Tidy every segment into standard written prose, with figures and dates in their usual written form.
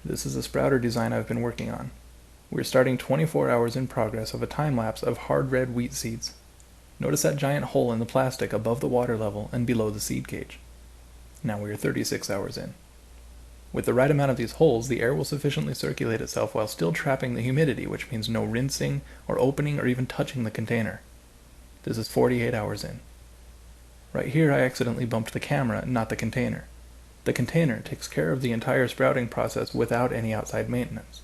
This is a sprouter design I've been working on. We're starting 24 hours in progress of a time-lapse of hard red wheat seeds. Notice that giant hole in the plastic above the water level and below the seed cage. Now we are 36 hours in. With the right amount of these holes, the air will sufficiently circulate itself while still trapping the humidity, which means no rinsing or opening or even touching the container. This is 48 hours in. Right here I accidentally bumped the camera, not the container. The container takes care of the entire sprouting process without any outside maintenance.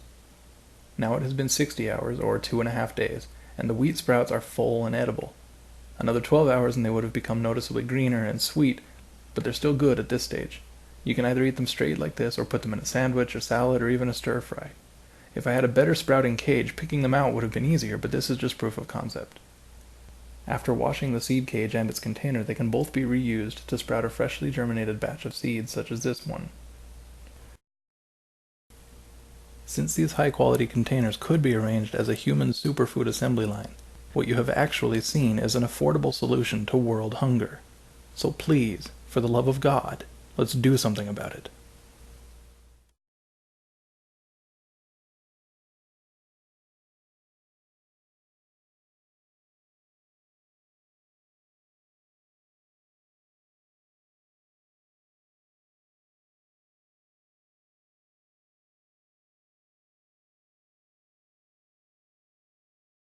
Now it has been 60 hours, or 2.5 days, and the wheat sprouts are full and edible. Another 12 hours and they would have become noticeably greener and sweet, but they're still good at this stage. You can either eat them straight like this, or put them in a sandwich, or salad, or even a stir-fry. If I had a better sprouting cage, picking them out would have been easier, but this is just proof of concept. After washing the seed cage and its container, they can both be reused to sprout a freshly germinated batch of seeds, such as this one. Since these high-quality containers could be arranged as a human superfood assembly line, what you have actually seen is an affordable solution to world hunger. So please, for the love of God, let's do something about it.